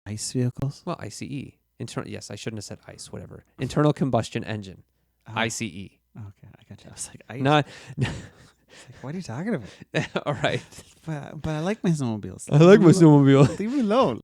ICE vehicles? Well, ICE. Yes, I shouldn't have said ICE, whatever. Internal combustion engine. ICE. Okay, I got you. I was like, ICE. Not, It's like, what are you talking about? all right. But I like my snowmobiles. I like my snowmobile. Leave me alone.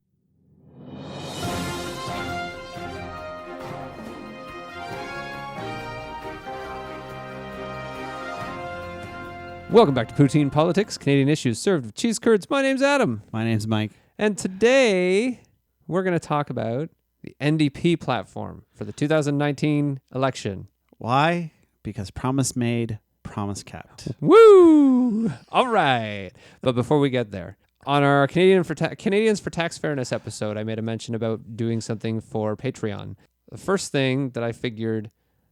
Welcome back to Poutine Politics, Canadian issues served with cheese curds. My name's Adam. My name's Mike. And today we're going to talk about the NDP platform for the 2019 election. Why? Because promise made, promise kept. Woo! All right. But before we get there, on our Canadians for Tax Fairness episode, I made a mention about doing something for Patreon. The first thing that I figured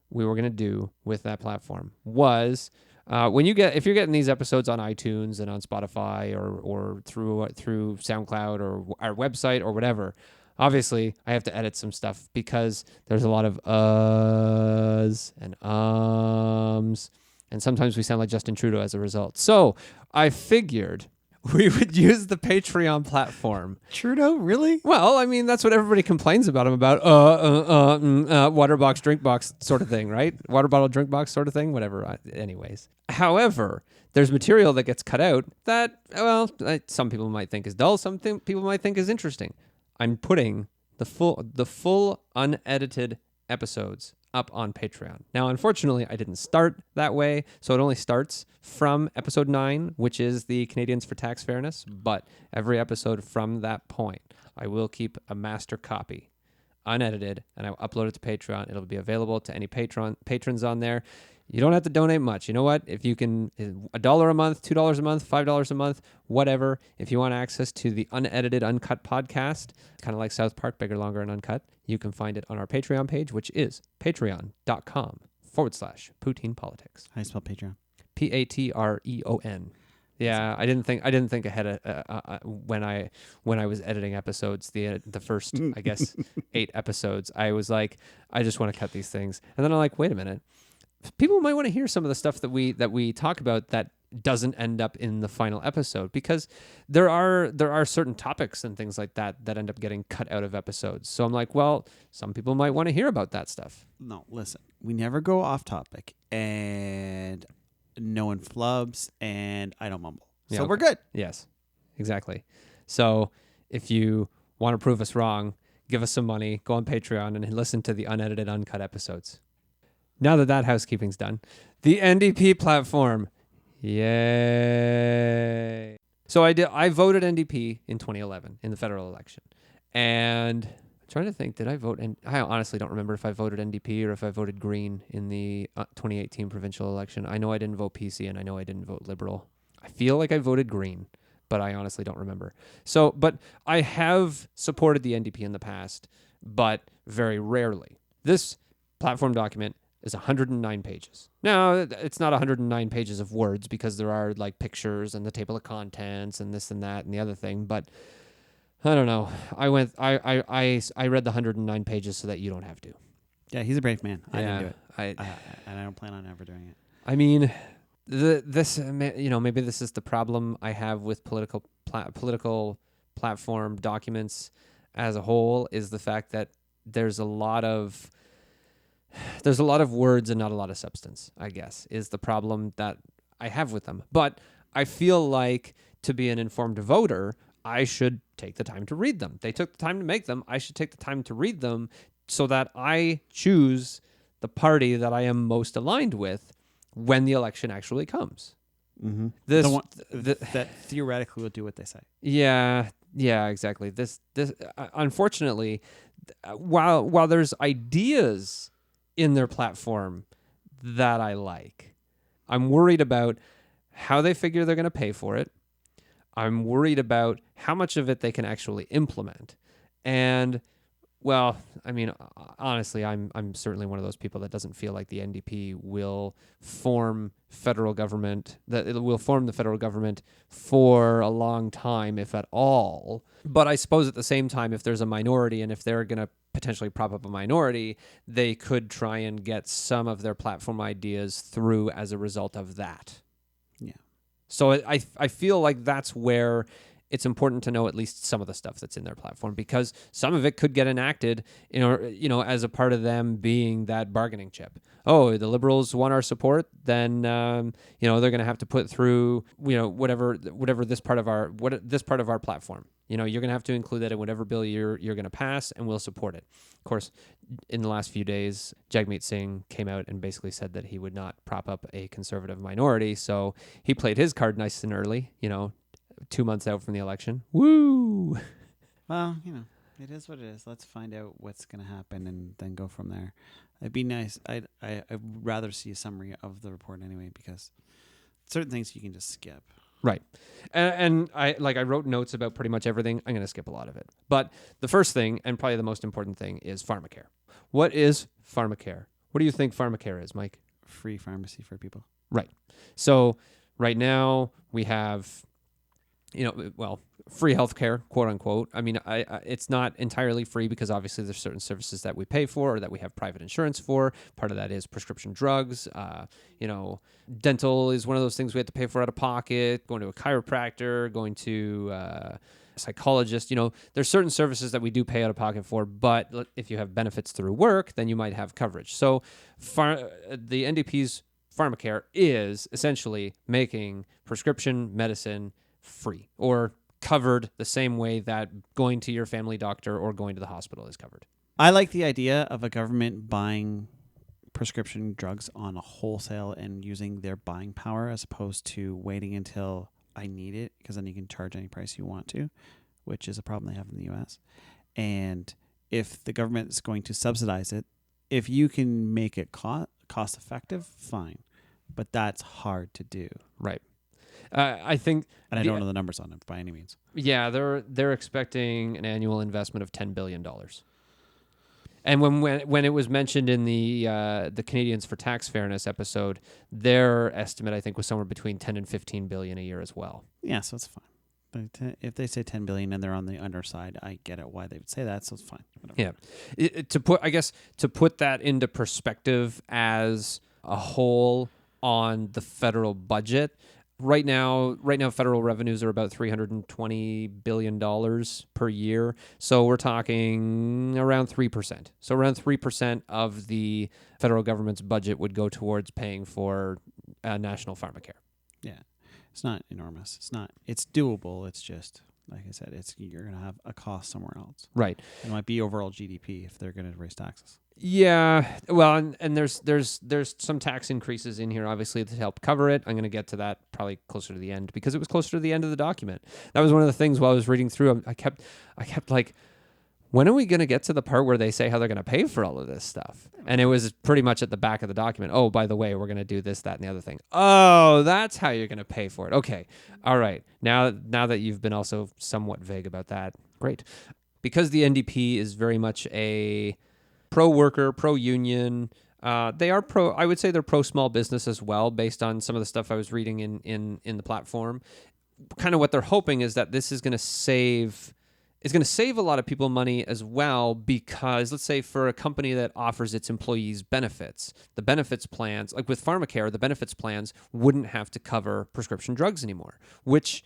we were going to do with that platform was if you're getting these episodes on iTunes and on Spotify or through SoundCloud or our website or whatever, obviously I have to edit some stuff because there's a lot of uhs and ums, and sometimes we sound like Justin Trudeau as a result. So I figured we would use the Patreon platform. Trudeau, really? Well, I mean, that's what everybody complains about him about. Water box, drink box sort of thing, right? Water bottle, drink box sort of thing, whatever. Anyways. However, there's material that gets cut out that, some people might think is dull. Some people might think is interesting. I'm putting the full unedited episodes up on Patreon. Now, unfortunately, I didn't start that way, so it only starts from episode 9, which is the Canadians for Tax Fairness, but every episode from that point, I will keep a master copy, unedited, and I'll upload it to Patreon. It'll be available to any patrons on there. You don't have to donate much. You know what? If you can, $1 a month, $2 a month, $5 a month, whatever. If you want access to the unedited, uncut podcast, kind of like South Park, bigger, longer, and uncut, you can find it on our Patreon page, which is patreon.com/Poutine Politics. How do you spell Patreon? Patreon. Yeah, I didn't think ahead when I was editing episodes, the first, I guess, 8 episodes. I was like, I just want to cut these things, and then I'm like, wait a minute. People might want to hear some of the stuff that we talk about that doesn't end up in the final episode, because there are certain topics and things like that end up getting cut out of episodes. So I'm like, well, some people might want to hear about that stuff. No, listen. We never go off topic, and no one flubs, and I don't mumble. Yeah, so okay. We're good. Yes, exactly. So if you want to prove us wrong, give us some money, go on Patreon and listen to the unedited, uncut episodes. Now that housekeeping's done, the NDP platform, yay! So I voted NDP in 2011 in the federal election, and I'm trying to think, did I vote? And I honestly don't remember if I voted NDP or if I voted Green in the 2018 provincial election. I know I didn't vote PC, and I know I didn't vote Liberal. I feel like I voted Green, but I honestly don't remember. So, but I have supported the NDP in the past, but very rarely. This platform document is 109 pages. Now, it's not 109 pages of words, because there are like pictures and the table of contents and this and that and the other thing, but I don't know. I read the 109 pages so that you don't have to. Yeah, he's a brave man. I didn't do it. And I don't plan on ever doing it. I mean, maybe this is the problem I have with political platform documents as a whole, is the fact that there's a lot of words and not a lot of substance, I guess, is the problem that I have with them. But I feel like, to be an informed voter, I should take the time to read them. They took the time to make them. I should take the time to read them so that I choose the party that I am most aligned with when the election actually comes. Mm-hmm. That theoretically will do what they say. Yeah, exactly. This unfortunately, while there's ideas in their platform that I like, I'm worried about how they figure they're going to pay for it. I'm worried about how much of it they can actually implement. And, well, I mean, honestly, I'm certainly one of those people that doesn't feel like the NDP will form federal government, that it will form the federal government for a long time, if at all. But I suppose at the same time, if there's a minority and if they're going to potentially prop up a minority, they could try and get some of their platform ideas through as a result of that. Yeah. So I feel like that's where it's important to know at least some of the stuff that's in their platform, because some of it could get enacted, as a part of them being that bargaining chip. Oh, the Liberals want our support, then they're going to have to put through whatever this part of our platform. You're going to have to include that in whatever bill you're going to pass, and we'll support it. Of course, in the last few days, Jagmeet Singh came out and basically said that he would not prop up a conservative minority. So he played his card nice and early, 2 months out from the election. Woo! Well, it is what it is. Let's find out what's going to happen and then go from there. It'd be nice. I'd rather see a summary of the report anyway, because certain things you can just skip. Right. And I wrote notes about pretty much everything. I'm going to skip a lot of it. But the first thing, and probably the most important thing, is pharmacare. What is pharmacare? What do you think pharmacare is, Mike? Free pharmacy for people. Right. So right now we have, free healthcare, quote unquote. I mean, it's not entirely free, because obviously there's certain services that we pay for or that we have private insurance for. Part of that is prescription drugs. Dental is one of those things we have to pay for out of pocket. Going to a chiropractor, going to a psychologist. There's certain services that we do pay out of pocket for, but if you have benefits through work, then you might have coverage. So the NDP's pharmacare is essentially making prescription medicine free, or covered the same way that going to your family doctor or going to the hospital is covered. I like the idea of a government buying prescription drugs on a wholesale and using their buying power, as opposed to waiting until I need it, because then you can charge any price you want to, which is a problem they have in the US. And if the government is going to subsidize it, if you can make it cost effective, fine. But that's hard to do. Right. I think, and I don't know the numbers on it by any means. Yeah, they're expecting an annual investment of $10 billion. And when it was mentioned in the Canadians for Tax Fairness episode, their estimate, I think, was somewhere between 10 and 15 billion a year as well. Yeah, so it's fine. But if they say 10 billion and they're on the underside, I get it why they would say that, so it's fine. Whatever. Yeah. To put that into perspective as a whole on the federal budget, Right now, federal revenues are about $320 billion per year. So we're talking around 3%. So around 3% of the federal government's budget would go towards paying for national pharmacare. Yeah. It's not enormous. It's doable. It's just, like I said, you're going to have a cost somewhere else. Right. It might be overall GDP if they're going to raise taxes. Yeah, well, and there's some tax increases in here, obviously, to help cover it. I'm going to get to that probably closer to the end, because it was closer to the end of the document. That was one of the things while I was reading through. I kept like, when are we going to get to the part where they say how they're going to pay for all of this stuff? And it was pretty much at the back of the document. Oh, by the way, we're going to do this, that, and the other thing. Oh, that's how you're going to pay for it. Okay, all right. Now that you've been also somewhat vague about that, great. Because the NDP is very much a pro-worker, pro-union. They are I would say they're pro-small business as well, based on some of the stuff I was reading in the platform. Kind of what they're hoping is that this is going to save a lot of people money as well, because let's say for a company that offers its employees benefits, the benefits plans, like with pharmacare, the benefits plans wouldn't have to cover prescription drugs anymore, which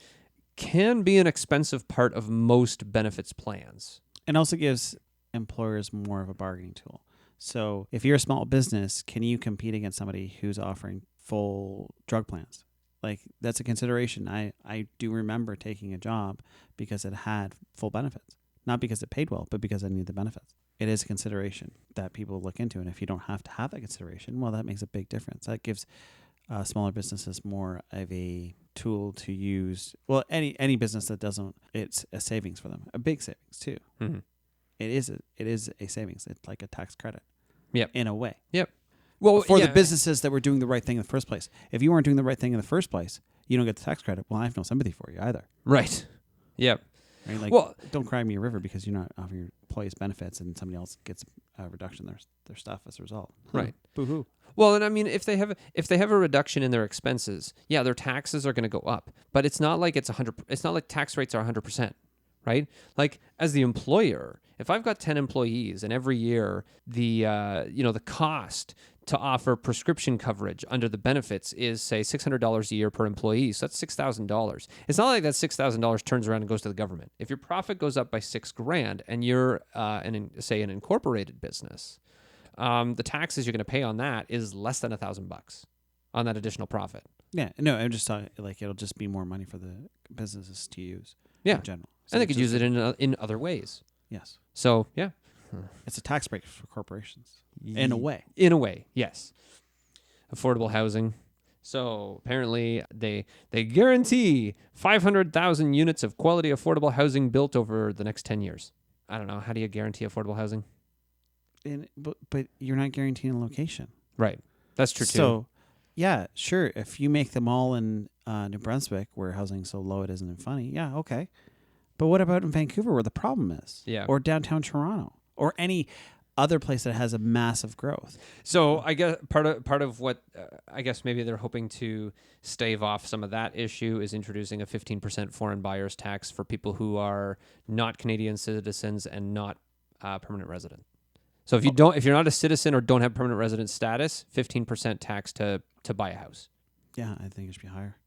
can be an expensive part of most benefits plans. And also gives employers more of a bargaining tool. So if you're a small business, can you compete against somebody who's offering full drug plans? Like, that's a consideration. I do remember taking a job because it had full benefits. Not because it paid well, but because I needed the benefits. It is a consideration that people look into. And if you don't have to have that consideration, well, that makes a big difference. That gives smaller businesses more of a tool to use. Well, any business that doesn't, it's a savings for them. A big savings, too. Mm-hmm. It is a savings. It's like a tax credit. Yep. In a way. Yep. Well, for the businesses that were doing the right thing in the first place. If you weren't doing the right thing in the first place, you don't get the tax credit. Well, I have no sympathy for you either. Right. Yep. Right? Like, don't cry me a river because you're not offering your employees benefits and somebody else gets a reduction in their stuff as a result. Right. Boo-hoo. Well, and I mean, if they have a reduction in their expenses, yeah, their taxes are going to go up, but it's not like it's 100. It's not like tax rates are 100%. right? Like as the employer, if I've got 10 employees and every year the cost to offer prescription coverage under the benefits is say $600 a year per employee, so that's $6,000. It's not like that $6,000 turns around and goes to the government. If your profit goes up by $6,000 and you're an incorporated business, the taxes you're going to pay on that is less than $1,000 on that additional profit. Yeah, no, I'm just talking like it'll just be more money for the businesses to use. Yeah, in general. So and they it's could use just it in other ways. yes, So yeah, it's a tax break for corporations in a way. In a way, yes. Affordable housing. So apparently they guarantee 500,000 units of quality affordable housing built over the next 10 years. I don't know. How do you guarantee affordable housing? But you're not guaranteeing a location. Right. That's true too. So, yeah, sure. If you make them all in New Brunswick, where housing's so low it isn't funny, yeah, okay. But what about in Vancouver, where the problem is? Yeah. Or downtown Toronto, or any other place that has a massive growth. So I guess part of what I guess maybe they're hoping to stave off some of that issue is introducing a 15% foreign buyers tax for people who are not Canadian citizens and not permanent resident. So if you're not a citizen or don't have permanent resident status, 15% tax to buy a house. Yeah, I think it should be higher,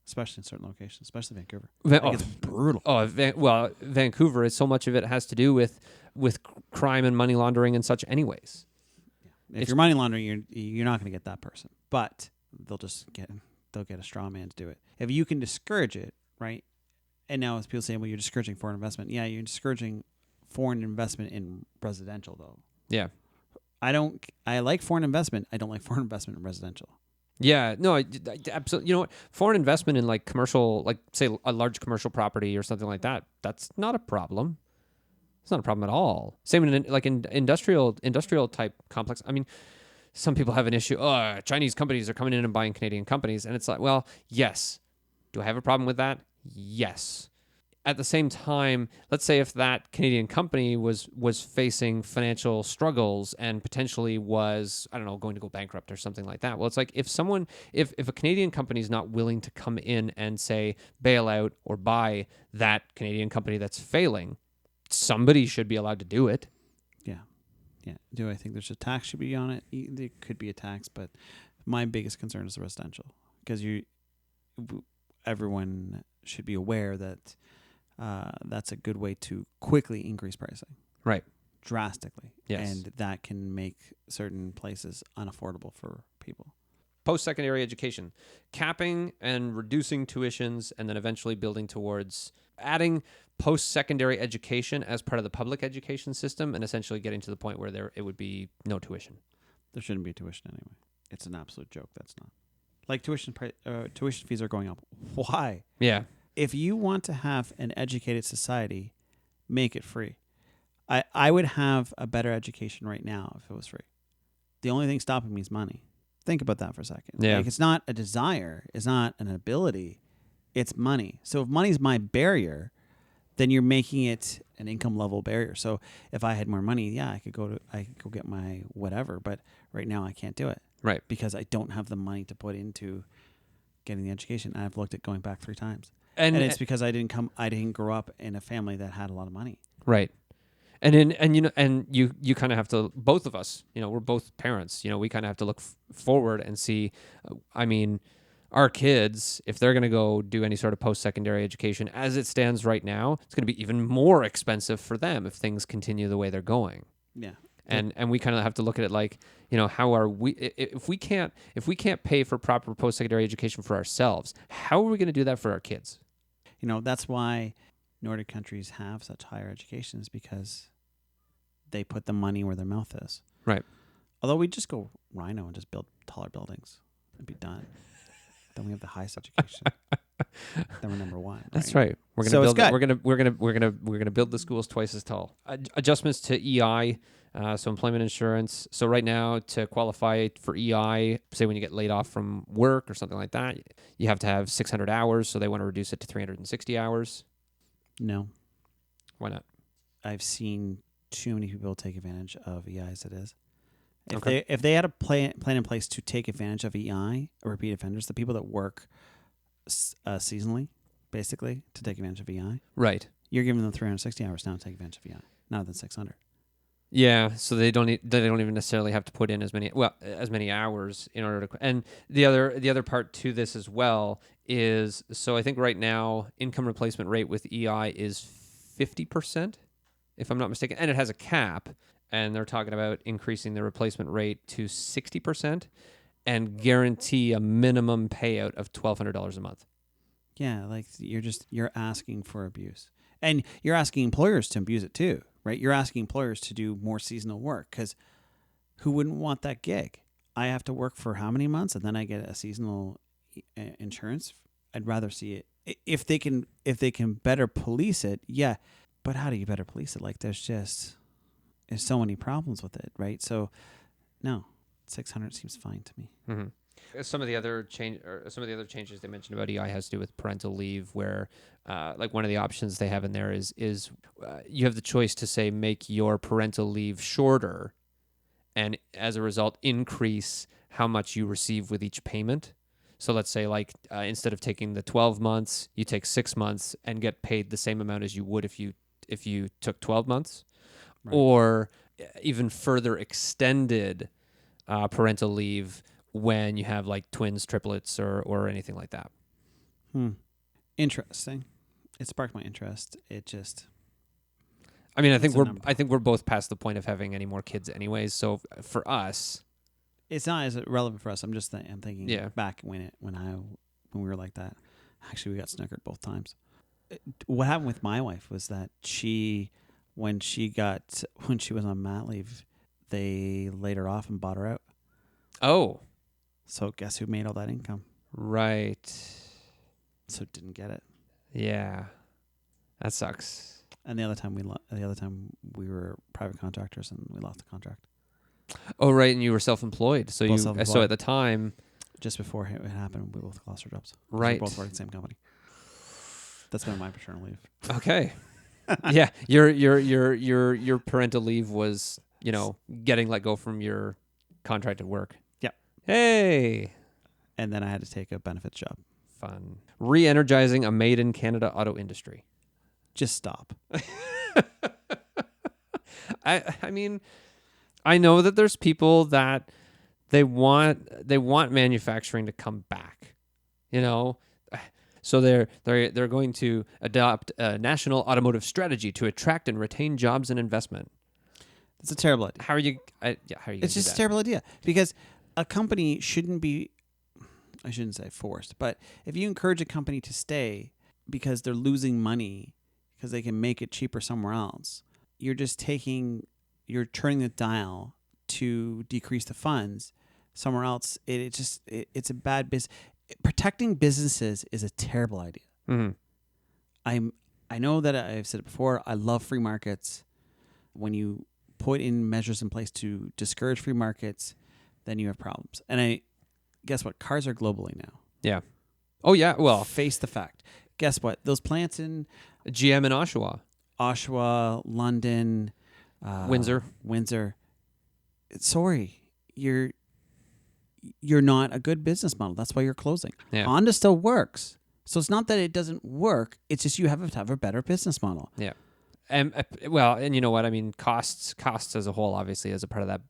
especially in certain locations, especially Vancouver. It's brutal. Vancouver is so much of it has to do with crime and money laundering and such anyways. If you're money laundering, you're not going to get that person, but they'll get a straw man to do it. If you can discourage it, right? And now as people say, well, you're discouraging foreign investment. Yeah, you're discouraging foreign investment in residential, though. Yeah. I like foreign investment. I don't like foreign investment in residential. Yeah, no, I absolutely. You know what? Foreign investment in like commercial, like say a large commercial property or something like that, that's not a problem. It's not a problem at all. Same in industrial type complex. I mean, some people have an issue. Oh, Chinese companies are coming in and buying Canadian companies, and it's like, well, yes. Do I have a problem with that? Yes. At the same time, let's say if that Canadian company was facing financial struggles and potentially was, I don't know, going to go bankrupt or something like that. Well, it's like if a Canadian company is not willing to come in and say bail out or buy that Canadian company that's failing, somebody should be allowed to do it. Yeah. Yeah. Do I think there's a tax should be on it? There could be a tax, but my biggest concern is the residential, because everyone should be aware that that's a good way to quickly increase pricing. Right. Drastically. Yes. And that can make certain places unaffordable for people. Post-secondary education, capping and reducing tuitions, and then eventually building towards adding post-secondary education as part of the public education system, and essentially getting to the point where it would be no tuition. There shouldn't be tuition anyway. It's an absolute joke. That's not. Like tuition fees are going up. Why? Yeah. If you want to have an educated society, make it free. I would have a better education right now if it was free. The only thing stopping me is money. Think about that for a second. Yeah. Like, it's not a desire. It's not an ability. It's money. So if money's my barrier, then you're making it an income level barrier. So if I had more money, yeah, I could go get my whatever. But right now I can't do it. Right. Because I don't have the money to put into getting the education. I've looked at going back 3 times. And it's because I didn't grow up in a family that had a lot of money. Right. And you kind of have to, both of us, we're both parents, we kind of have to look forward and see, I mean, our kids, if they're going to go do any sort of post-secondary education as it stands right now, it's going to be even more expensive for them if things continue the way they're going. Yeah. And we kind of have to look at it like, how are we, if we can't pay for proper post-secondary education for ourselves, how are we going to do that for our kids? That's why Nordic countries have such higher education, is because they put the money where their mouth is. Right. Although we just go rhino and just build taller buildings and be done. Then we have the highest education. Then we're number 1. Right? That's right. We're gonna build. We're gonna build the schools twice as tall. Adjustments to EI, so employment insurance. So right now, to qualify for EI, say when you get laid off from work or something like that, you have to have 600 hours. So they want to reduce it to 360 hours. No. Why not? I've seen too many people take advantage of EI as it is. If Okay. they had a plan in place to take advantage of EI, or repeat offenders, the people that work seasonally, basically, to take advantage of EI, Right. You're giving them 360 hours now to take advantage of EI, not than 600. Yeah, so they don't even necessarily have to put in as many hours in order to. And the other part to this as well is, so I think right now income replacement rate with EI is 50%, if I'm not mistaken, and it has a cap, and they're talking about increasing the replacement rate to 60% and guarantee a minimum payout of $1,200 a month. Yeah, like you're asking for abuse, and you're asking employers to abuse it too, right? You're asking employers to do more seasonal work, because who wouldn't want that gig? I have to work for how many months, and then I get a seasonal insurance. I'd rather see it if they can better police it. Yeah, but how do you better police it? Like there's so many problems with it, right? So no, 600 seems fine to me. Mm-hmm. Some of the other changes they mentioned about EI has to do with parental leave, where like one of the options they have in there is you have the choice to say make your parental leave shorter, and as a result increase how much you receive with each payment. So let's say like instead of taking the 12 months, you take 6 months and get paid the same amount as you would if you took 12 months, right. Or even further extended parental leave when you have like twins, triplets, or anything like that. Interesting. It sparked my interest. It just. I mean, I think we're both past the point of having any more kids, anyways. So for us, it's not as relevant for us. I'm just I'm thinking back when we were like that. Actually, we got snookered both times. What happened with my wife was that when she was on mat leave, they laid her off and bought her out. Oh. So guess who made all that income? Right. So didn't get it. Yeah, that sucks. And the other time we were private contractors and we lost the contract. Oh right, and you were self-employed. So so at the time, just before it happened, we both lost our jobs. Right. We both worked at the same company. That's been my paternal leave. Okay. Yeah, your parental leave was getting let go from your contracted work. Hey. And then I had to take a benefits job. Fun. Re-energizing a made-in-Canada auto industry. Just stop. I mean, I know that there's people that they want manufacturing to come back. So they're going to adopt a national automotive strategy to attract and retain jobs and investment. It's a terrible idea. How are you? It's just a terrible idea, because a company shouldn't be, I shouldn't say forced, but if you encourage a company to stay because they're losing money because they can make it cheaper somewhere else, you're turning the dial to decrease the funds somewhere else. It's a bad business. Protecting businesses is a terrible idea. Mm-hmm. I know that I've said it before. I love free markets. When you put in measures in place to discourage free markets, then you have problems. And guess what? Cars are globally now. Yeah. Oh yeah. Well, face the fact. Guess what? Those plants in GM in Oshawa, London, Windsor. Sorry, you're not a good business model. That's why you're closing. Yeah. Honda still works. So it's not that it doesn't work. It's just you have to have a better business model. Yeah. And and you know what I mean, costs as a whole, obviously, as a part of that,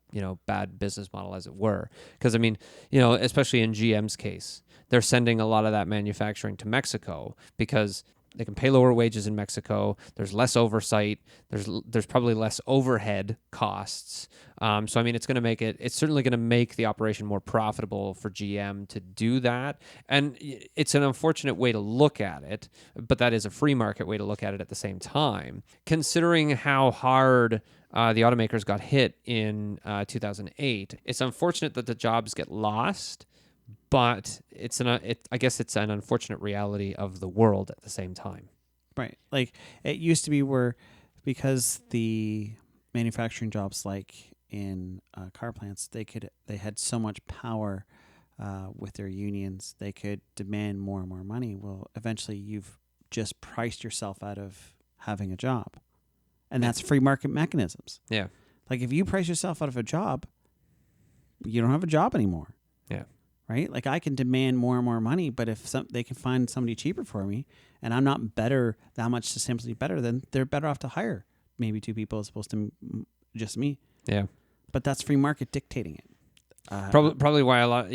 bad business model, as it were. Because I mean, especially in GM's case, they're sending a lot of that manufacturing to Mexico because they can pay lower wages in Mexico. There's less oversight. There's probably less overhead costs. So I mean, it's certainly going to make the operation more profitable for GM to do that. And it's an unfortunate way to look at it, but that is a free market way to look at it at the same time. Considering how hard the automakers got hit in 2008, it's unfortunate that the jobs get lost. But I guess it's an unfortunate reality of the world at the same time. Right. Like it used to be where, because the manufacturing jobs, like in car plants, they had so much power with their unions, they could demand more and more money. Well, eventually you've just priced yourself out of having a job. And that's free market mechanisms. Yeah. Like if you price yourself out of a job, you don't have a job anymore. Yeah. right? Like I can demand more and more money, but if they can find somebody cheaper for me, and I'm not better that much systemically better, then they're better off to hire maybe two people as opposed to just me. Yeah. But that's free market dictating it. Probably why a lot,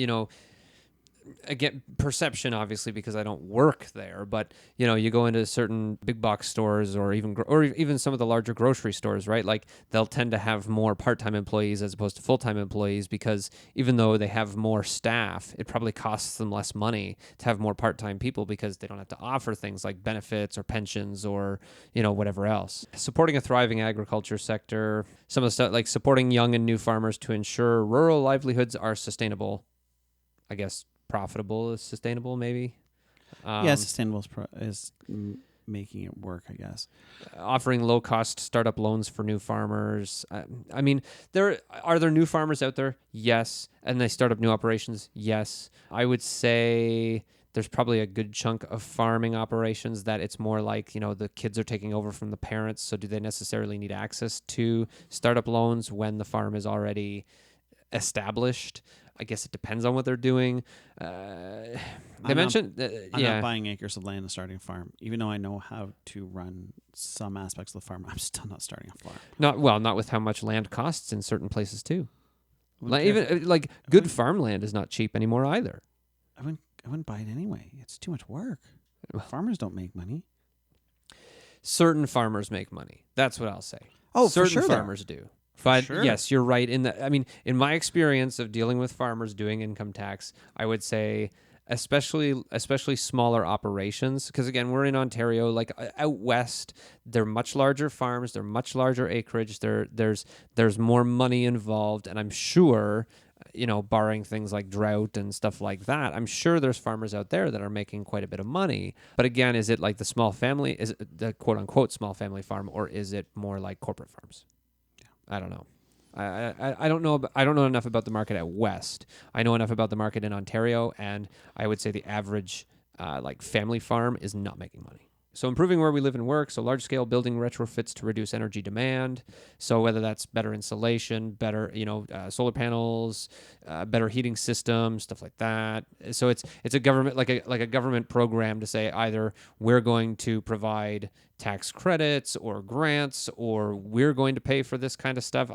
again, perception, obviously, because I don't work there, but you go into certain big box stores or even some of the larger grocery stores, right? Like they'll tend to have more part-time employees as opposed to full-time employees, because even though they have more staff, it probably costs them less money to have more part-time people because they don't have to offer things like benefits or pensions or whatever else. Supporting a thriving agriculture sector, some of the stuff like supporting young and new farmers to ensure rural livelihoods are sustainable, I guess. Profitable is sustainable, maybe. Sustainable is making it work, I guess. Offering low-cost startup loans for new farmers. I mean, are there new farmers out there? Yes. And they start up new operations? Yes. I would say there's probably a good chunk of farming operations that it's more like, the kids are taking over from the parents. So do they necessarily need access to startup loans when the farm is already established? I guess it depends on what they're doing. I'm not buying acres of land and starting a farm, even though I know how to run some aspects of the farm. I'm still not starting a farm. Not with how much land costs in certain places too. Good farmland is not cheap anymore either. I wouldn't buy it anyway. It's too much work. Farmers don't make money. Certain farmers make money. That's what I'll say. Oh, certain for sure farmers do. But yes, you're right. In my experience of dealing with farmers doing income tax, I would say especially smaller operations, because again, we're in Ontario. Like out west, they're much larger farms, they're much larger acreage. There's more money involved, and I'm sure, barring things like drought and stuff like that, I'm sure there's farmers out there that are making quite a bit of money. But again, is it like the small family? Is it the quote unquote small family farm, or is it more like corporate farms? I don't know. I don't know. I don't know enough about the market out west. I know enough about the market in Ontario, and I would say the average family farm is not making money. So improving where we live and work. So large-scale building retrofits to reduce energy demand. So whether that's better insulation, better solar panels, better heating systems, stuff like that. So it's a government like a government program to say either we're going to provide tax credits or grants, or we're going to pay for this kind of stuff.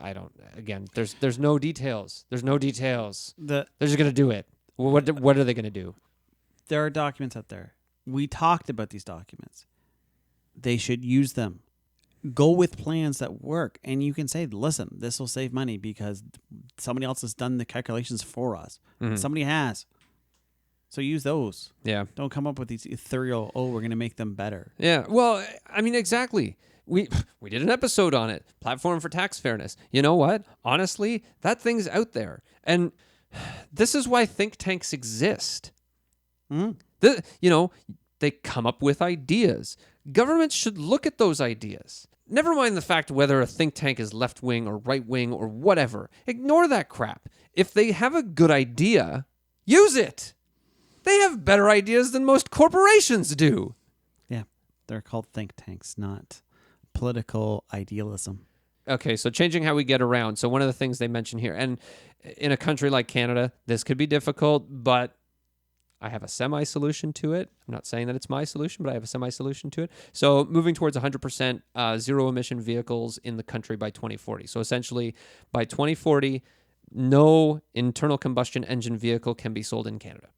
There's no details. There's no details. They're just gonna do it. What are they gonna do? There are documents out there. We talked about these documents. They should use them. Go with plans that work. And you can say, listen, this will save money because somebody else has done the calculations for us. Mm-hmm. Somebody has. So use those. Yeah. Don't come up with these ethereal, we're going to make them better. Yeah. Well, I mean, exactly. We did an episode on it. Platform for tax fairness. You know what? Honestly, that thing's out there. And this is why think tanks exist. Mm. They come up with ideas. Governments should look at those ideas. Never mind the fact whether a think tank is left-wing or right-wing or whatever. Ignore that crap. If they have a good idea, use it. They have better ideas than most corporations do. Yeah, they're called think tanks, not political idealism. Okay, so changing how we get around. So one of the things they mention here, and in a country like Canada, this could be difficult, but I have a semi-solution to it. I'm not saying that it's my solution, but I have a semi-solution to it. So moving towards 100% zero-emission vehicles in the country by 2040. So essentially, by 2040, no internal combustion engine vehicle can be sold in Canada.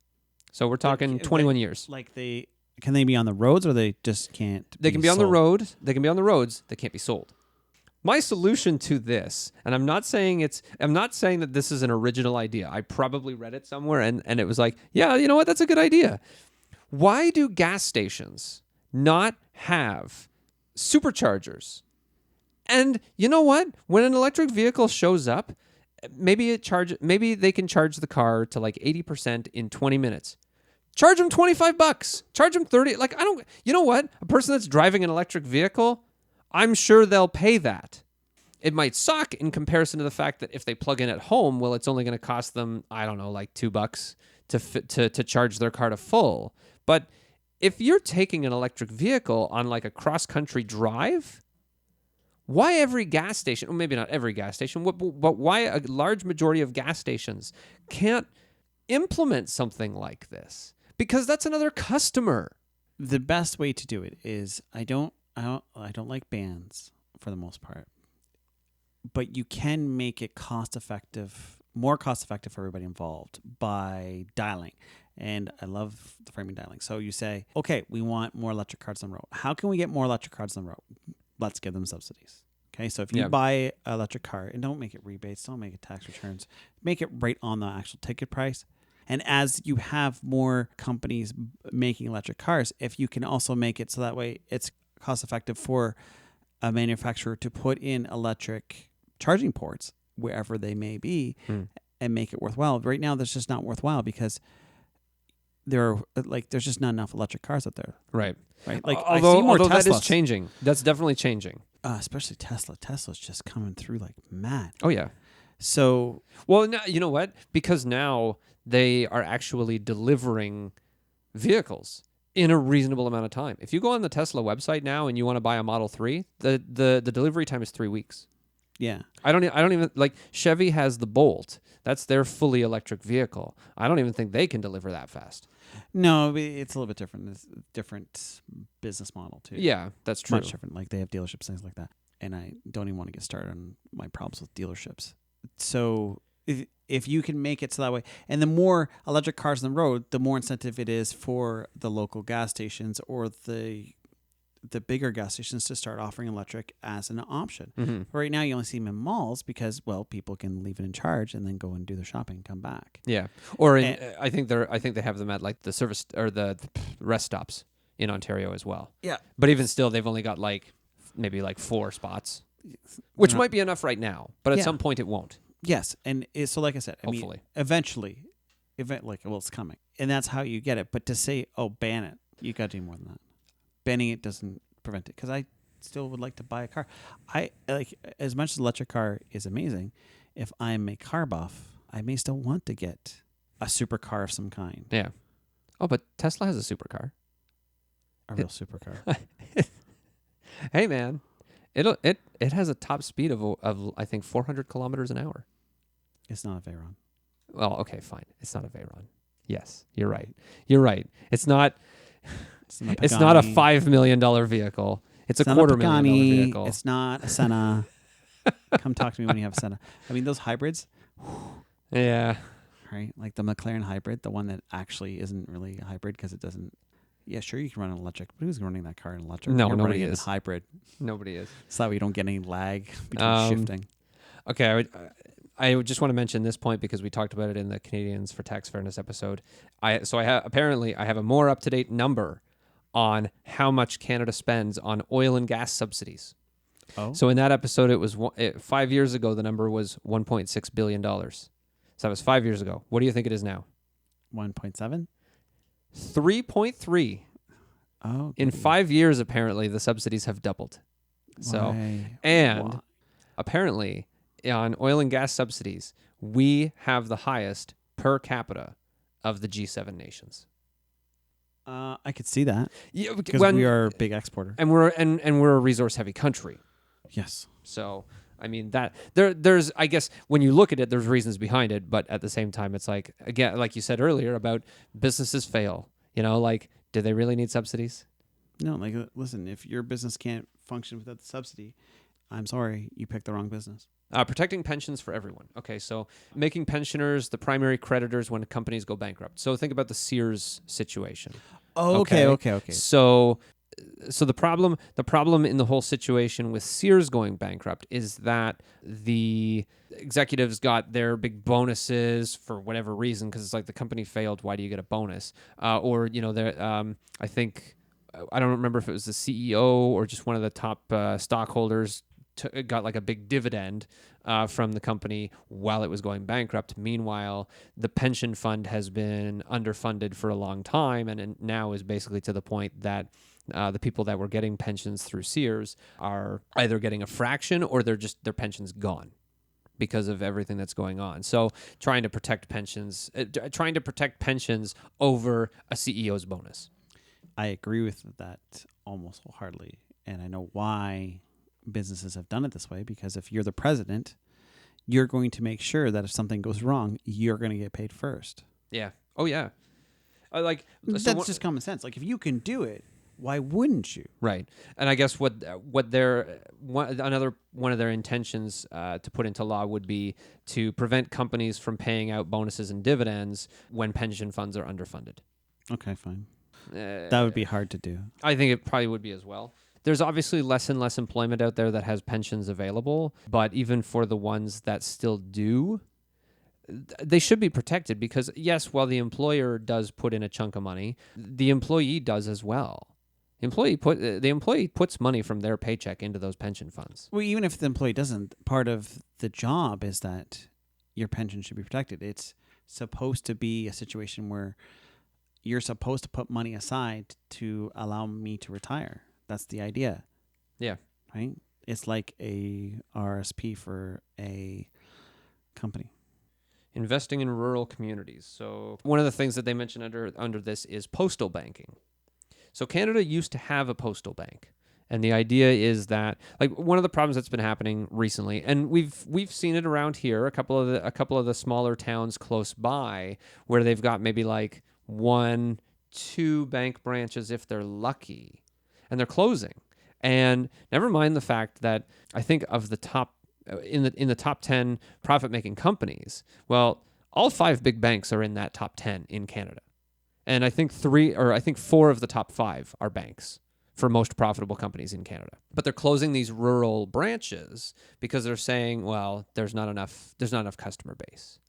So we're talking 21 years. Can they be on the roads, or they just can't? They can be on the road. They can be on the roads. They can't be sold. My solution to this, and I'm not saying that this is an original idea. I probably read it somewhere and it was like, yeah, you know what? That's a good idea. Why do gas stations not have superchargers? And you know what? When an electric vehicle shows up, maybe they can charge the car to like 80% in 20 minutes. Charge them $25. Charge them 30. You know what? A person that's driving an electric vehicle, I'm sure they'll pay that. It might suck in comparison to the fact that if they plug in at home, well, it's only going to cost them, I don't know, like $2 to charge their car to full. But if you're taking an electric vehicle on like a cross-country drive, why every gas station, or maybe not every gas station, but why a large majority of gas stations can't implement something like this because that's another customer. The best way to do it is I don't like bans for the most part, but you can make it more cost effective for everybody involved by dialing. And I love the framing dialing. So you say, okay, we want more electric cars on the road. How can we get more electric cars on the road? Let's give them subsidies. Okay, so if you buy an electric car, and don't make it rebates, don't make it tax returns, make it right on the actual ticket price. And as you have more companies making electric cars, if you can also make it so that way it's cost effective for a manufacturer to put in electric charging ports wherever they may be and make it worthwhile. Right now, that's just not worthwhile because there's just not enough electric cars out there. Right. Like although that is changing. That's definitely changing. Especially Tesla. Tesla's just coming through like mad. Oh yeah. So well, no, you know what? Because now they are actually delivering vehicles in a reasonable amount of time. If you go on the Tesla website now and you want to buy a Model 3, the delivery time is 3 weeks. Yeah. I don't even like Chevy has the Bolt. That's their fully electric vehicle. I don't even think they can deliver that fast. No, it's a little bit different. It's a different business model too. Yeah, that's true. Much different. Like they have dealerships, things like that. And I don't even want to get started on my problems with dealerships. So if you can make it so that way, and the more electric cars on the road, the more incentive it is for the local gas stations or the bigger gas stations to start offering electric as an option. Mm-hmm. Right now, you only see them in malls because, well, people can leave it in charge and then go and do their shopping and come back. Yeah, or I think they have them at like the service or the rest stops in Ontario as well. Yeah, but even still, they've only got maybe 4 spots, which might be enough right now, but at some point it won't. Yes, and so like I said, Hopefully. Eventually, it's coming, and that's how you get it. But to say, oh, ban it, you got to do more than that. Banning it doesn't prevent it because I still would like to buy a car. I like as much as electric car is amazing. If I'm a car buff, I may still want to get a supercar of some kind. Yeah. Oh, but Tesla has a supercar. A real supercar. Hey man, it has a top speed of I think 400 kilometers an hour. It's not a Veyron. Well, okay, fine. It's not a Veyron. Yes, you're right. You're right. It's not. It's not a $5 million vehicle. It's a $250,000 vehicle. It's not a Senna. Come talk to me when you have a Senna. I mean, those hybrids. Yeah. Right? Like the McLaren hybrid, the one that actually isn't really a hybrid because it doesn't. Yeah, sure, you can run an electric, but who's running that car in electric? No, You're nobody is. Hybrid. Nobody is. So that way you don't get any lag between shifting. Okay, I just want to mention this point because we talked about it in the Canadians for Tax Fairness episode. Apparently I have a more up-to-date number on how much Canada spends on oil and gas subsidies. Oh. So in that episode, it was 5 years ago, the number was $1.6 billion. So that was 5 years ago. What do you think it is now? 1.7? 3.3. Oh. In 5 years, apparently, the subsidies have doubled. So, and apparently, on oil and gas subsidies, we have the highest per capita of the G7 nations. I could see that. Yeah, because we are a big exporter, and we're a resource heavy country. Yes. So I mean that there's I guess when you look at it, there's reasons behind it, but at the same time, it's like again, like you said earlier about businesses fail. You know, like do they really need subsidies? No, like listen, if your business can't function without the subsidy, I'm sorry, you picked the wrong business. Protecting pensions for everyone. Okay, so making pensioners the primary creditors when companies go bankrupt. So think about the Sears situation. Oh, okay. So the problem in the whole situation with Sears going bankrupt is that the executives got their big bonuses for whatever reason because it's like the company failed. Why do you get a bonus? Or you know, I think I don't remember if it was the CEO or just one of the top stockholders. Got like a big dividend from the company while it was going bankrupt. Meanwhile, the pension fund has been underfunded for a long time and now is basically to the point that the people that were getting pensions through Sears are either getting a fraction or their pension's gone because of everything that's going on. So trying to protect pensions over a CEO's bonus. I agree with that almost wholeheartedly, and I know why businesses have done it this way, because if you're the president, you're going to make sure that if something goes wrong, you're going to get paid first. Yeah. Oh yeah. Like so. That's just common sense. Like if you can do it, why wouldn't you? Right, and I guess what their another one of their intentions to put into law would be to prevent companies from paying out bonuses and dividends when pension funds are underfunded. Okay, fine. That Uh, would be hard to do. I think it probably would be as well. There's obviously less and less employment out there that has pensions available, but even for the ones that still do, they should be protected because yes, while the employer does put in a chunk of money, the employee does as well. The employee puts money from their paycheck into those pension funds. Well, even if the employee doesn't, part of the job is that your pension should be protected. It's supposed to be a situation where you're supposed to put money aside to allow me to retire. That's the idea. Yeah. Right? It's like a RSP for a company. Investing in rural communities. So one of the things that they mentioned under this is postal banking. So Canada used to have a postal bank. And the idea is that like one of the problems that's been happening recently, and we've seen it around here, a couple of the smaller towns close by where they've got maybe like 1-2 bank branches if they're lucky, and they're closing. And never mind the fact that I think of the top in the top 10 profit making companies, well, all 5 big banks are in that top 10 in Canada. And I think 4 of the top 5 are banks for most profitable companies in Canada. But they're closing these rural branches because they're saying, well, there's not enough customer base.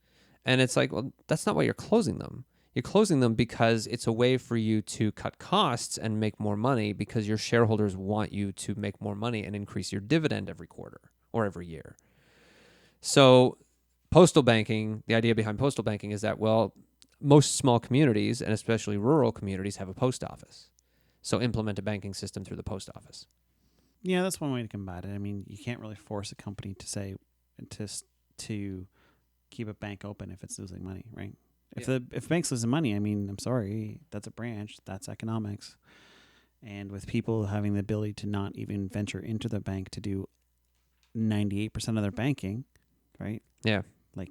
And it's like, well, that's not why you're closing them. You're closing them because it's a way for you to cut costs and make more money because your shareholders want you to make more money and increase your dividend every quarter or every year. So postal banking, the idea behind postal banking is that, well, most small communities, and especially rural communities, have a post office. So implement a banking system through the post office. Yeah, that's one way to combat it. I mean, you can't really force a company to say to keep a bank open if it's losing money, right? If bank's losing money, I mean, I'm sorry, that's a branch, that's economics. And with people having the ability to not even venture into the bank to do 98% of their banking, right? Yeah. Like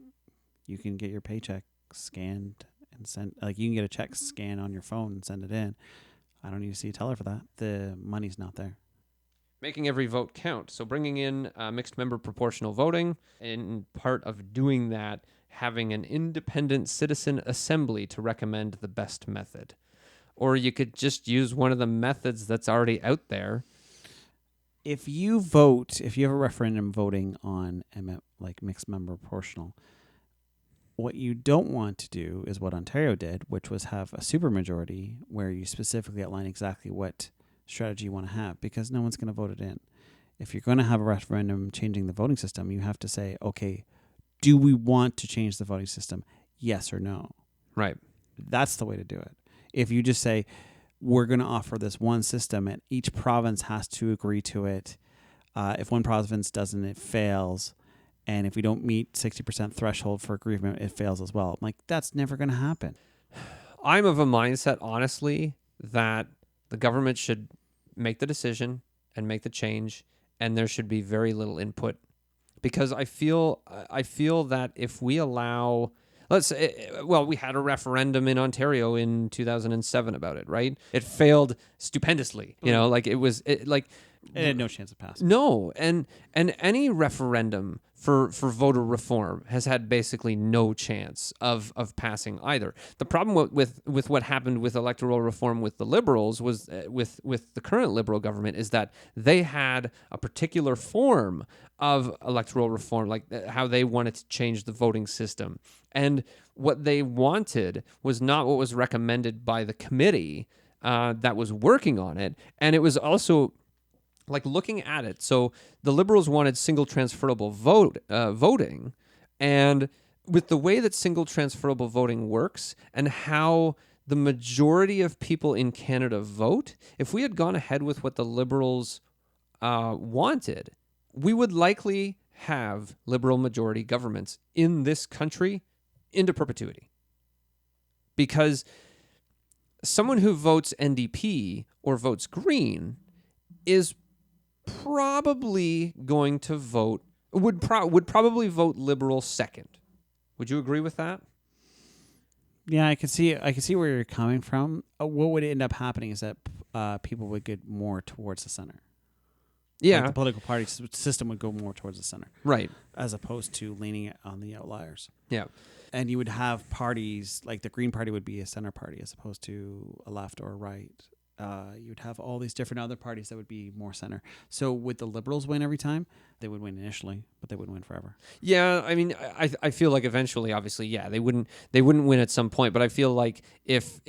you can get your paycheck scanned and send, like you can get a check scan on your phone and send it in. I don't need to see a teller for that. The money's not there. Making every vote count. So bringing in mixed member proportional voting, and part of doing that, having an independent citizen assembly to recommend the best method. Or you could just use one of the methods that's already out there. If you have a referendum voting on like mixed member proportional, what you don't want to do is what Ontario did, which was have a supermajority where you specifically outline exactly what strategy you want to have, because no one's going to vote it in. If you're going to have a referendum changing the voting system, you have to say, okay, do we want to change the voting system? Yes or no. Right. That's the way to do it. If you just say, we're going to offer this one system and each province has to agree to it. If one province doesn't, it fails. And if we don't meet 60% threshold for agreement, it fails as well. I'm like, that's never going to happen. I'm of a mindset, honestly, that the government should make the decision and make the change, and there should be very little input. Because I feel that if we allow, we had a referendum in Ontario in 2007 about it, right? It failed stupendously. You know, like it had no chance of passing. No, and any referendum for voter reform has had basically no chance of passing either. The problem with what happened with electoral reform with the Liberals was with the current Liberal government is that they had a particular form of electoral reform, like how they wanted to change the voting system, and what they wanted was not what was recommended by the committee that was working on it, and it was also like looking at it. So the Liberals wanted single transferable voting, and with the way that single transferable voting works and how the majority of people in Canada vote, if we had gone ahead with what the Liberals wanted, we would likely have Liberal majority governments in this country into perpetuity. Because someone who votes NDP or votes Green is probably going to vote would probably vote Liberal second. Would you agree with that? Yeah, I can see where you're coming from. What would end up happening is that people would get more towards the center. Like the Yeah, political party system would go more towards the center, right. as opposed to leaning on the outliers. Yeah. And you would have parties like the Green Party would be a center party as opposed to a left or a right. You'd have all these different other parties that would be more center. So would the Liberals win every time? They would win initially, but they wouldn't win forever. Yeah, I mean, I feel like eventually, obviously, yeah, they wouldn't win at some point. But I feel like if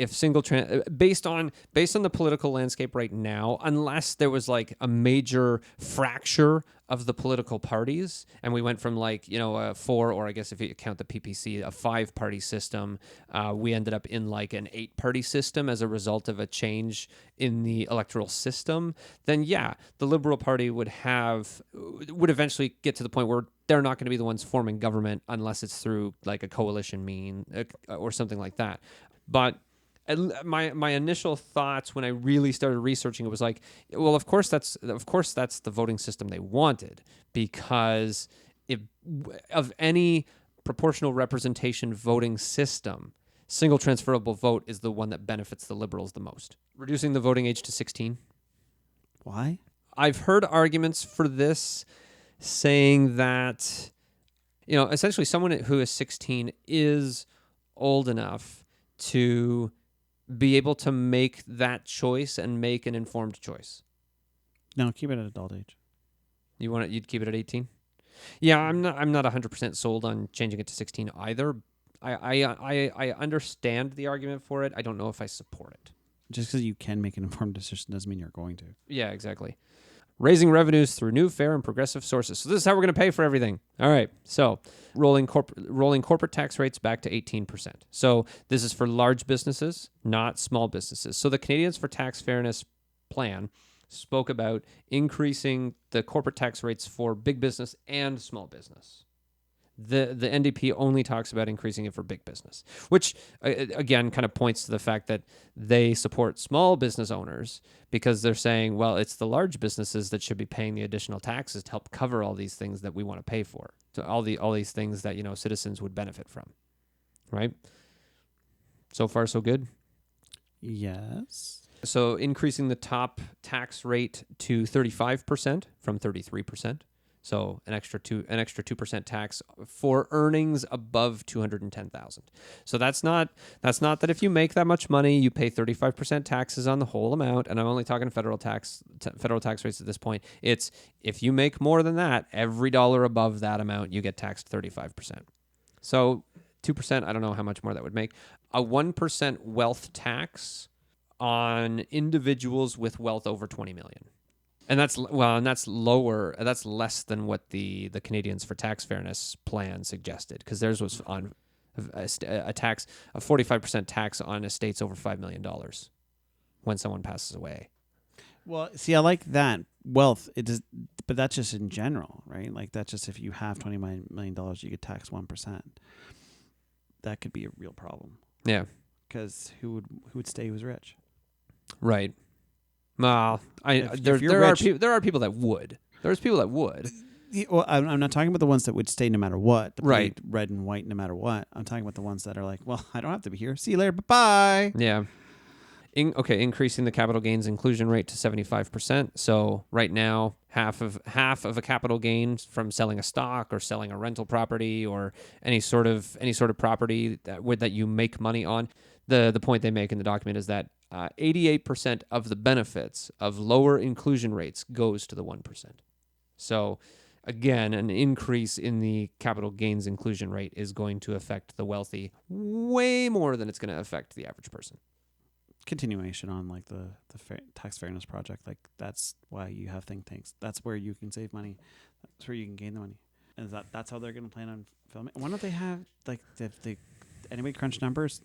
based on the political landscape right now, unless there was like a major fracture of the political parties, and we went from like a 4, or I guess if you count the PPC, a 5-party system, we ended up in like an 8-party system as a result of a change in the electoral system. Then yeah, the Liberal Party would eventually get to the point where they're not going to be the ones forming government unless it's through like a coalition or something like that. But my initial thoughts when I really started researching it was like, well, of course that's the voting system they wanted, because of any proportional representation voting system, single transferable vote is the one that benefits the Liberals the most. Reducing the voting age to 16. Why? I've heard arguments for this saying that, essentially someone who is 16 is old enough to be able to make that choice and make an informed choice. No, keep it at adult age. You'd keep it at 18? Yeah, I'm not 100% sold on changing it to 16 either. I understand the argument for it. I don't know if I support it. Just because you can make an informed decision doesn't mean you're going to. Yeah, exactly. Raising revenues through new, fair, and progressive sources. So this is how we're going to pay for everything. All right. So rolling corporate tax rates back to 18%. So this is for large businesses, not small businesses. So the Canadians for Tax Fairness plan spoke about increasing the corporate tax rates for big business and small business. The NDP only talks about increasing it for big business, which again kind of points to the fact that they support small business owners, because they're saying, well, it's the large businesses that should be paying the additional taxes to help cover all these things that we want to pay for, so all these things that citizens would benefit from, right? So far, so good. Yes. So increasing the top tax rate to 35% from 33%. So an extra 2% tax for earnings above $210,000. So that's not that if you make that much money, you pay 35% taxes on the whole amount. And I'm only talking federal tax rates at this point. It's if you make more than that, every dollar above that amount, you get taxed 35%. So 2%, I don't know how much more that would make. A 1% wealth tax on individuals with wealth over 20 million. And that's lower. That's less than what the Canadians for Tax Fairness plan suggested, because theirs was on a 45% tax on estates over $5 million when someone passes away. Well, see, I like that wealth. It does, but that's just in general, right? Like that's just if you have $20 million, you get taxed 1%. That could be a real problem. Yeah, because who would stay who's rich? Right. Well, there are people that would. There's people that would. Well, I'm not talking about the ones that would stay no matter what. Right. Red and white no matter what. I'm talking about the ones that are like, well, I don't have to be here. See you later. Bye-bye. Yeah. Increasing the capital gains inclusion rate to 75%. So right now, half of a capital gain from selling a stock or selling a rental property or any sort of property that you make money on. The point they make in the document is that 88% of the benefits of lower inclusion rates goes to the 1%. So again, an increase in the capital gains inclusion rate is going to affect the wealthy way more than it's going to affect the average person. Continuation on like the tax fairness project, like that's why you have think tanks. That's where you can save money. That's where you can gain the money. And that's how they're going to plan on filming. Why don't they have like the anybody crunch numbers?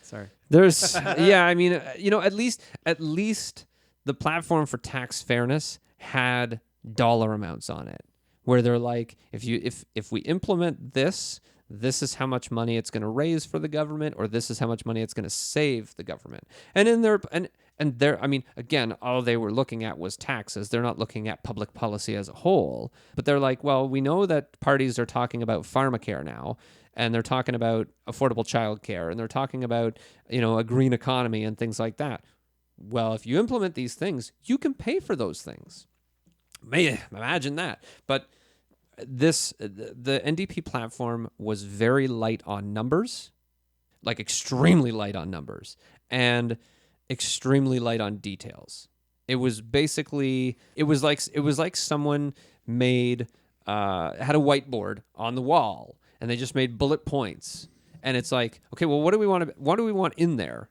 Sorry. There's yeah, I mean, at least the platform for tax fairness had dollar amounts on it where they're like, if we implement this is how much money it's going to raise for the government, or this is how much money it's going to save the government. And in their And I mean, again, all they were looking at was taxes. They're not looking at public policy as a whole. But they're like, well, we know that parties are talking about pharmacare now, and they're talking about affordable childcare, and they're talking about, a green economy and things like that. Well, if you implement these things, you can pay for those things. Imagine that. But the NDP platform was very light on numbers, like extremely light on numbers, and extremely light on details. It was basically it was like someone made had a whiteboard on the wall and they just made bullet points, and it's like, okay, well, what do we want in there?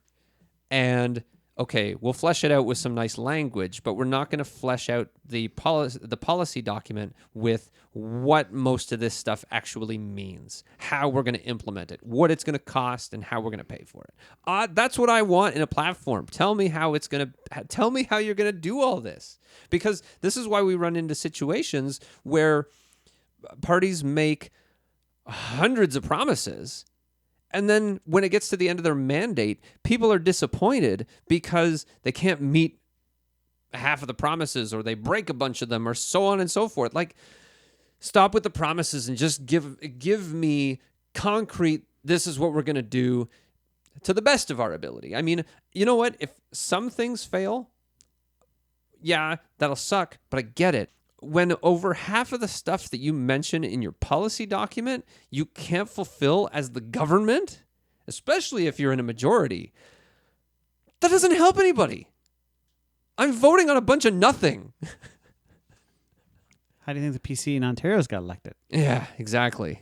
And okay, we'll flesh it out with some nice language, but we're not going to flesh out the policy document with what most of this stuff actually means, how we're going to implement it, what it's going to cost, and how we're going to pay for it. That's what I want in a platform. Tell me how you're going to do all this, because this is why we run into situations where parties make hundreds of promises. And then when it gets to the end of their mandate, people are disappointed because they can't meet half of the promises, or they break a bunch of them, or so on and so forth. Like, stop with the promises and just give me concrete, this is what we're going to do to the best of our ability. I mean, you know what? If some things fail, yeah, that'll suck, but I get it. When over half of the stuff that you mention in your policy document, you can't fulfill as the government, especially if you're in a majority, that doesn't help anybody. I'm voting on a bunch of nothing. How do you think the PC in Ontario's got elected? Yeah, exactly.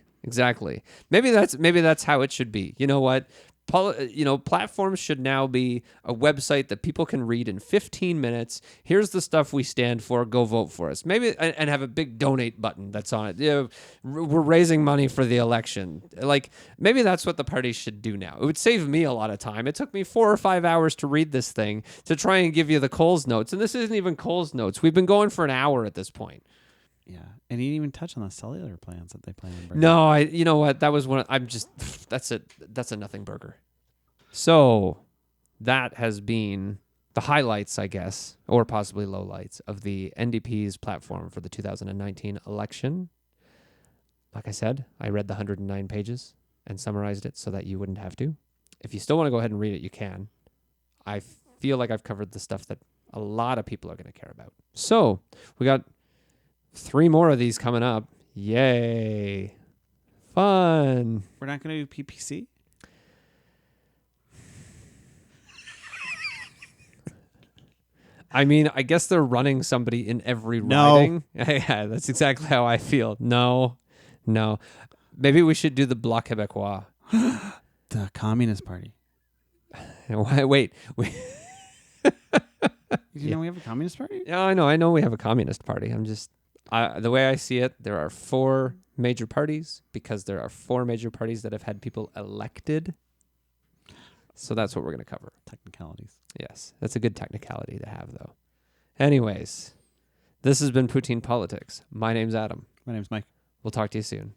Maybe that's how it should be. You know what? Platforms should now be a website that people can read in 15 minutes. Here's the stuff we stand for. Go vote for us. Maybe, and have a big donate button that's on it. We're raising money for the election. Like, maybe that's what the parties should do now. It would save me a lot of time. It took me 4 or 5 hours to read this thing to try and give you the Coles notes. And this isn't even Coles notes. We've been going for an hour at this point. Yeah, and you didn't even touch on the cellular plans that they plan in Burger. No, you know what? That was one. That's a nothing burger. So that has been the highlights, I guess, or possibly lowlights of the NDP's platform for the 2019 election. Like I said, I read the 109 pages and summarized it so that you wouldn't have to. If you still want to go ahead and read it, you can. I feel like I've covered the stuff that a lot of people are going to care about. So we got 3 more of these coming up. Yay. Fun. We're not going to do PPC? I mean, I guess they're running somebody in every riding. Yeah, that's exactly how I feel. No. Maybe we should do the Bloc Québécois. The Communist Party. Wait. You know we have a Communist Party? Yeah, I know we have a Communist Party. I'm just... the way I see it, there are 4 major parties because there are 4 major parties that have had people elected. So that's what we're going to cover. Technicalities. Yes, that's a good technicality to have, though. Anyways, this has been Poutine Politics. My name's Adam. My name's Mike. We'll talk to you soon.